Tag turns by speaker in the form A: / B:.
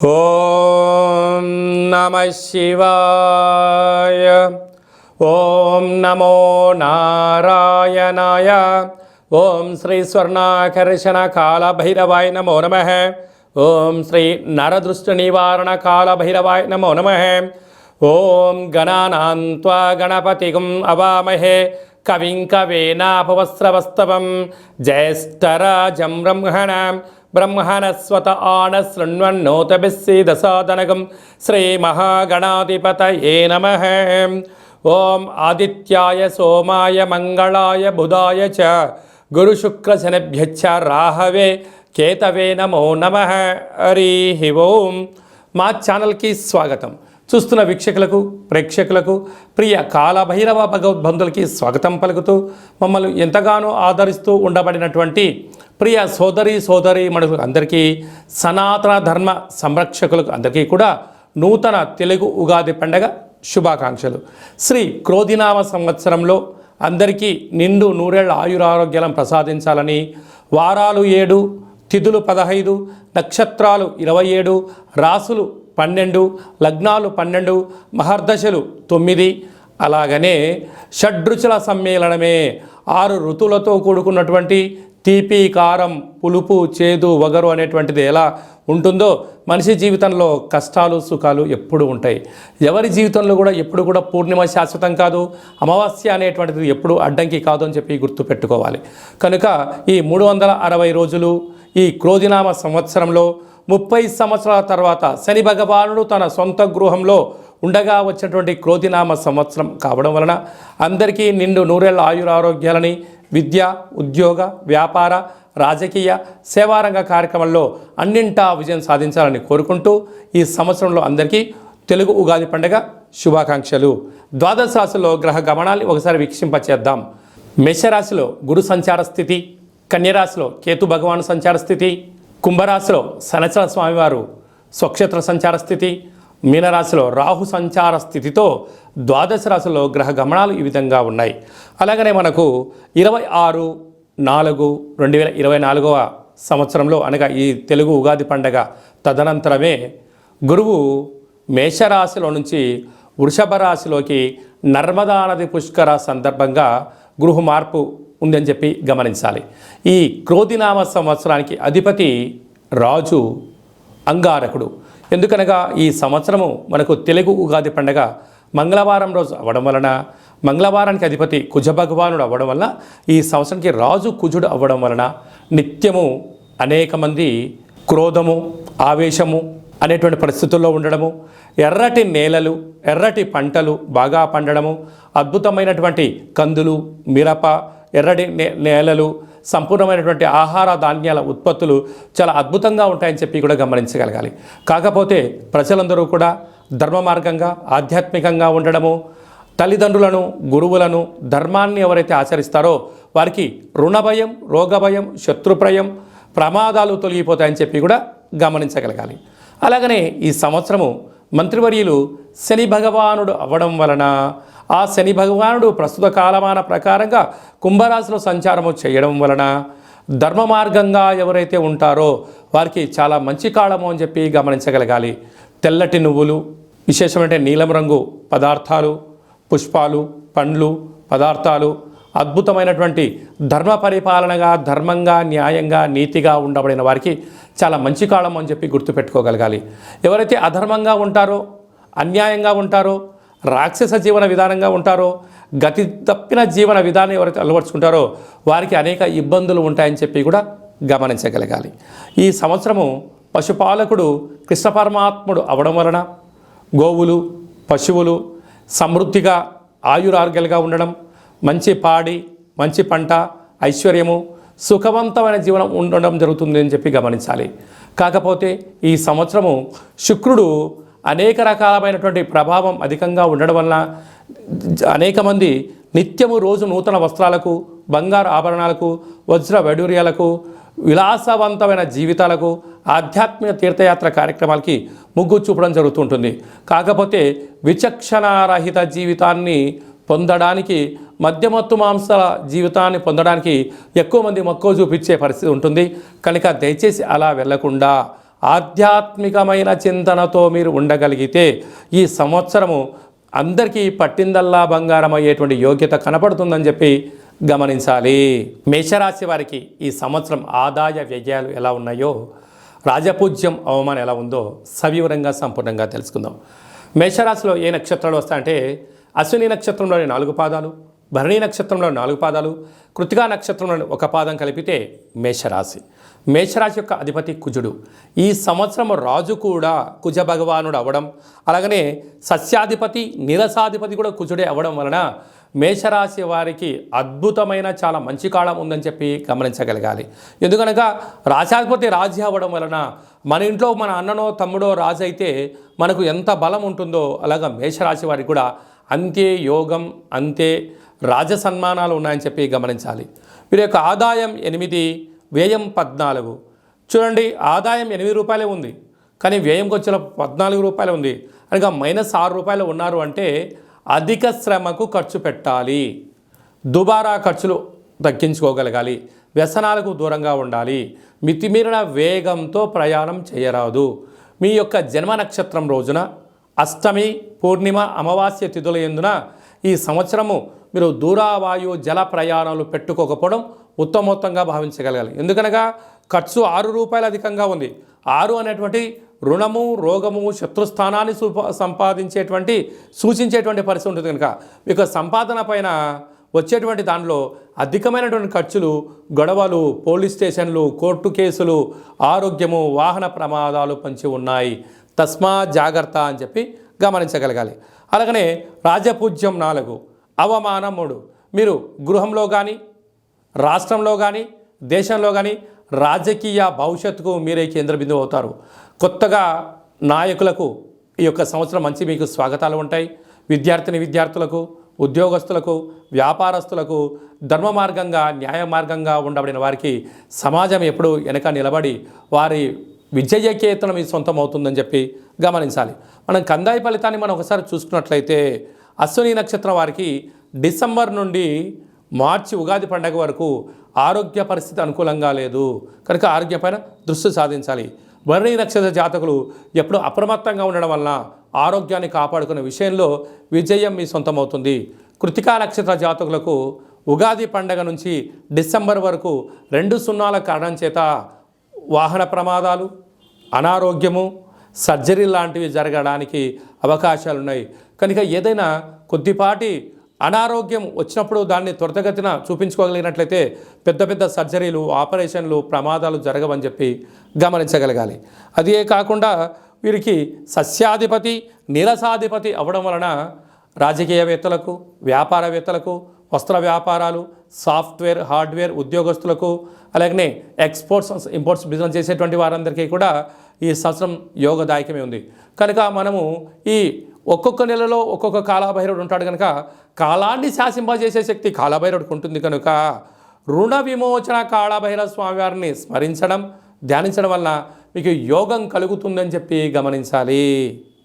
A: ఓం నమః శివాయ. ఓం నమో నారాయణాయ. ఓం శ్రీ స్వర్ణాకర్షణ కాల భైరవాయ నమో నమః. ఓం శ్రీ నరదృష్టి నివారణ కాల భైరవాయ నమో నమః. ఓం గణానాం త్వా గణపతిం అవామహే కవిం కవేనాపవస్రవస్తవం జ్యేష్ఠరాజం బ్రహ్మణస్వత ఆనశృణ్వన్నోతభిస్సీదసాదనగం శ్రీమహాగణాధిపతయే నమః. ఓం ఆదిత్యాయ సోమాయ మంగళాయ బుధాయ చ గురుశుక్రశనిభ్యశ్చ రాహవే కేతవే నమో నమః. హరి ఓం. మా ఛానల్కి స్వాగతం. చూస్తున్న వీక్షకులకు ప్రేక్షకులకు ప్రియ కాలభైరవ భగవద్బంధులకి స్వాగతం పలుకుతూ మమ్మల్ని ఎంతగానో ఆదరిస్తూ ఉండబడినటువంటి ప్రియ సోదరి మనుషులకు అందరికీ, సనాతన ధర్మ సంరక్షకులకు అందరికీ కూడా నూతన తెలుగు ఉగాది పండగ శుభాకాంక్షలు. శ్రీ క్రోధినామ సంవత్సరంలో అందరికీ నిండు నూరేళ్ల ఆయురారోగ్యాలను ప్రసాదించాలని, వారాలు 7, తిథులు 15, నక్షత్రాలు 27, రాసులు 12, లగ్నాలు 12, మహర్దశలు 9, అలాగనే షడ్రుచుల సమ్మేళనమే 6 ఋతువులతో కూడుకున్నటువంటి తీపి, కారం, పులుపు, చేదు, వగరు అనేటువంటిది ఎలా ఉంటుందో మనిషి జీవితంలో కష్టాలు సుఖాలు ఎప్పుడు ఉంటాయి. ఎవరి జీవితంలో కూడా ఎప్పుడు కూడా పూర్ణిమ శాశ్వతం కాదు, అమావాస్య అనేటువంటిది ఎప్పుడు అడ్డంకి కాదు అని చెప్పి గుర్తుపెట్టుకోవాలి. కనుక ఈ 360 రోజులు ఈ క్రోధినామ సంవత్సరంలో 30 సంవత్సరాల తర్వాత శని భగవానుడు తన సొంత గృహంలో ఉండగా వచ్చినటువంటి క్రోధినామ సంవత్సరం కావడం వలన అందరికీ నిండు నూరేళ్ల ఆయురారోగ్యాలని, విద్య, ఉద్యోగ, వ్యాపార, రాజకీయ, సేవారంగ కార్యక్రమంలో అన్నింటా విజయం సాధించాలని కోరుకుంటూ ఈ సంవత్సరంలో అందరికీ తెలుగు ఉగాది పండుగ శుభాకాంక్షలు. ద్వాదశ రాశిలో గ్రహ గమనాన్ని ఒకసారి వీక్షింపచేద్దాం. మేషరాశిలో గురు సంచార స్థితి, కన్యరాశిలో కేతు భగవాను సంచార స్థితి, కుంభరాశిలో శనిచర స్వామివారు స్వక్షేత్ర సంచార స్థితి, మీనరాశిలో రాహు సంచార స్థితితో ద్వాదశ రాశిలో గ్రహ గమనాలు ఈ విధంగా ఉన్నాయి. అలాగనే మనకు 26/4/2024 సంవత్సరంలో అనగా ఈ తెలుగు ఉగాది పండగ తదనంతరమే గురువు మేషరాశిలో నుంచి వృషభ రాశిలోకి నర్మదా నది పుష్కర సందర్భంగా గృహ మార్పు ఉందని చెప్పి గమనించాలి. ఈ క్రోధినామ సంవత్సరానికి అధిపతి రాజు అంగారకుడు. ఎందుకనగా ఈ సంవత్సరము మనకు తెలుగు ఉగాది పండగ మంగళవారం రోజు అవ్వడం వలన, మంగళవారానికి అధిపతి కుజ భగవానుడు అవ్వడం వలన, ఈ సంవత్సరానికి రాజు కుజుడు అవ్వడం వలన నిత్యము అనేక మంది క్రోధము, ఆవేశము అనేటువంటి పరిస్థితుల్లో ఉండడము, ఎర్రటి నేలలు, ఎర్రటి పంటలు బాగా పండడము, అద్భుతమైనటువంటి కందులు, మిరప, ఎర్రటి నేలలు, సంపూర్ణమైనటువంటి ఆహార ధాన్యాల ఉత్పత్తులు చాలా అద్భుతంగా ఉంటాయని చెప్పి కూడా గమనించగలగాలి. కాకపోతే ప్రజలందరూ కూడా ధర్మ మార్గంగా, ఆధ్యాత్మికంగా ఉండడము, తల్లిదండ్రులను, గురువులను, ధర్మాన్ని ఎవరైతే ఆచరిస్తారో వారికి రుణభయం, రోగభయం, శత్రుప్రయం, ప్రమాదాలు తొలగిపోతాయని చెప్పి కూడా గమనించగలగాలి. అలాగనే ఈ సంవత్సరము మంత్రివర్యులు శని భగవానుడు అవ్వడం వలన ఆ శని భగవానుడు ప్రస్తుత కాలమాన ప్రకారంగా కుంభరాశిలో సంచారము చేయడం వలన ధర్మ మార్గంగా ఎవరైతే ఉంటారో వారికి చాలా మంచి కాలము అని చెప్పి గమనించగలగాలి. తెల్లటి నువ్వులు, విశేషమైన నీలం రంగు పదార్థాలు, పుష్పాలు, పండ్లు, పదార్థాలు, అద్భుతమైనటువంటి ధర్మ పరిపాలనగా, ధర్మంగా, న్యాయంగా, నీతిగా ఉండబడిన వారికి చాలా మంచి కాలం అని చెప్పి గుర్తుపెట్టుకోగలగాలి. ఎవరైతే అధర్మంగా ఉంటారో, అన్యాయంగా ఉంటారో, రాక్షస జీవన విధానంగా ఉంటారో, గతి తప్పిన జీవన విధానం ఎవరైతే అలవర్చుకుంటారో వారికి అనేక ఇబ్బందులు ఉంటాయని చెప్పి కూడా గమనించగలగాలి. ఈ సంవత్సరము పశుపాలకుడు కృష్ణ పరమాత్ముడు అవడం వలన గోవులు, పశువులు సమృద్ధిగా ఆయురారోగ్యాలుగా ఉండడం, మంచి పాడి, మంచి పంట, ఐశ్వర్యము, సుఖవంతమైన జీవనం ఉండడం జరుగుతుంది అని చెప్పి గమనించాలి. కాకపోతే ఈ సంవత్సరము శుక్రుడు అనేక రకాలమైనటువంటి ప్రభావం అధికంగా ఉండడం వలన అనేక మంది నిత్యము రోజు నూతన వస్త్రాలకు, బంగారు ఆభరణాలకు, వజ్ర వైడూర్యాలకు, విలాసవంతమైన జీవితాలకు, ఆధ్యాత్మిక తీర్థయాత్ర కార్యక్రమాలకి మొగ్గు చూపడం జరుగుతుంటుంది. కాకపోతే విచక్షణారహిత జీవితాన్ని పొందడానికి, మద్యమత్తు మాంసాల జీవితాన్ని పొందడానికి ఎక్కువ మంది మక్కువ చూపించే పరిస్థితి ఉంటుంది. కనుక దయచేసి అలా వెళ్లకుండా ఆధ్యాత్మికమైన చింతనతో మీరు ఉండగలిగితే ఈ సంవత్సరము అందరికీ పట్టిందల్లా బంగారం అయ్యేటువంటి యోగ్యత కనపడుతుందని చెప్పి గమనించాలి. మేషరాశి వారికి ఈ సంవత్సరం ఆదాయ వ్యయాలు ఎలా ఉన్నాయో, రాజపూజ్యం అవమానం ఎలా ఉందో సవివరంగా సంపూర్ణంగా తెలుసుకుందాం. మేషరాశిలో ఏ నక్షత్రాలు వస్తాయంటే అశ్విని నక్షత్రంలోని 4 పాదాలు, భరణి నక్షత్రంలో 4 పాదాలు, కృతికా నక్షత్రంలోని 1 పాదం కలిపితే మేషరాశి. మేషరాశి యొక్క అధిపతి కుజుడు. ఈ సంవత్సరం రాజు కూడా కుజ భగవానుడు అవ్వడం, అలాగనే సస్యాధిపతి నీరసాధిపతి కూడా కుజుడే అవ్వడం వలన మేషరాశి వారికి అద్భుతమైన చాలా మంచి కాలం ఉందని చెప్పి గమనించగలగాలి. ఎందుకనగా రాశాధిపతి రాజు అవ్వడం వలన మన ఇంట్లో మన అన్ననో తమ్ముడో రాజు అయితే మనకు ఎంత బలం ఉంటుందో అలాగా మేషరాశి వారికి కూడా అంతే యోగం, అంతే రాజ సన్మానాలు ఉన్నాయని చెప్పి గమనించాలి. వీరి యొక్క ఆదాయం 8, వ్యయం 14. చూడండి, ఆదాయం 8 రూపాయలే ఉంది, కానీ వ్యయంకి వచ్చిన 14 రూపాయలు ఉంది. అనగా -6 రూపాయలు ఉన్నారు అంటే అధిక శ్రమకు ఖర్చు పెట్టాలి, దుబారా ఖర్చులు తగ్గించుకోగలగాలి, వ్యసనాలకు దూరంగా ఉండాలి, మితిమీరిన వేగంతో ప్రయాణం చేయరాదు. మీ యొక్క జన్మ నక్షత్రం రోజున అష్టమి, పూర్ణిమ, అమావాస్య తిథుల యందున ఈ సంవత్సరము మీరు దూరావాయు జల ప్రయాణాలు పెట్టుకోకపోవడం ఉత్తమోత్తంగా భావించగలగాలి. ఎందుకనగా ఖర్చు 6 రూపాయలు అధికంగా ఉంది. 6 అనేటువంటి రుణము, రోగము, శత్రుస్థానాన్ని సంపాదించేటువంటి సూచించేటువంటి పరిస్థితి ఉంటుంది. కనుక మీకు సంపాదన పైన వచ్చేటువంటి దానిలో అధికమైనటువంటి ఖర్చులు, గొడవలు, పోలీస్ స్టేషన్లు, కోర్టు కేసులు, ఆరోగ్యము, వాహన ప్రమాదాలు పంచి ఉన్నాయి. తస్మా జాగ్రత్త అని చెప్పి గమనించగలగాలి. అలాగనే రాజపూజ్యం 4, అవమానం 3. మీరు గృహంలో కానీ, రాష్ట్రంలో కానీ, దేశంలో కానీ రాజకీయ భవిష్యత్తుకు మీరే కేంద్ర బిందువు అవుతారు. కొత్తగా నాయకులకు ఈ యొక్క సంవత్సరం మంచి మీకు స్వాగతాలు ఉంటాయి. విద్యార్థులకు, ఉద్యోగస్తులకు, వ్యాపారస్తులకు ధర్మ మార్గంగా, న్యాయ మార్గంగా ఉండబడిన వారికి సమాజం ఎప్పుడు వెనక నిలబడి వారి విజయకేతనం మీ సొంతం అవుతుందని చెప్పి గమనించాలి. మనం కందాయి ఫలితాన్ని మనం ఒకసారి చూసుకున్నట్లయితే అశ్విని నక్షత్రం వారికి డిసెంబర్ నుండి మార్చి ఉగాది పండగ వరకు ఆరోగ్య పరిస్థితి అనుకూలంగా లేదు కనుక ఆరోగ్యపైన దృష్టి సాధించాలి. భరణి నక్షత్ర జాతకులు ఎప్పుడు అప్రమత్తంగా ఉండడం వలన ఆరోగ్యాన్ని కాపాడుకునే విషయంలో విజయం మీ సొంతమవుతుంది. కృతికా నక్షత్ర జాతకులకు ఉగాది పండగ నుంచి డిసెంబర్ వరకు 2 సున్నాల కారణం చేత వాహన ప్రమాదాలు, అనారోగ్యము, సర్జరీ లాంటివి జరగడానికి అవకాశాలు ఉన్నాయి. కనుక ఏదైనా కొద్దిపాటి అనారోగ్యం వచ్చినప్పుడు దాన్ని త్వరితగతిన చూపించుకోగలిగినట్లయితే పెద్ద పెద్ద సర్జరీలు, ఆపరేషన్లు, ప్రమాదాలు జరగవని చెప్పి గమనించగలగాలి. అదే కాకుండా వీరికి సస్యాధిపతి నీరసాధిపతి అవ్వడం వలన రాజకీయవేత్తలకు, వ్యాపారవేత్తలకు, వస్త్ర వ్యాపారాలు, సాఫ్ట్వేర్, హార్డ్వేర్ ఉద్యోగస్తులకు, అలాగనే ఎక్స్పోర్ట్స్, ఇంపోర్ట్స్ బిజినెస్ చేసేటువంటి వారందరికీ కూడా ఈ సంవత్సరం యోగదాయకమే ఉంది. కనుక మనము ఈ ఒక్కొక్క నెలలో ఒక్కొక్క కాలభైరవుడు ఉంటాడు కనుక కాలాన్ని శాసింపజేసే శక్తి కాలభైరవుడికి ఉంటుంది. కనుక రుణ విమోచన కాళభైరవ స్వామివారిని స్మరించడం, ధ్యానించడం వల్ల మీకు యోగం కలుగుతుందని చెప్పి గమనించాలి.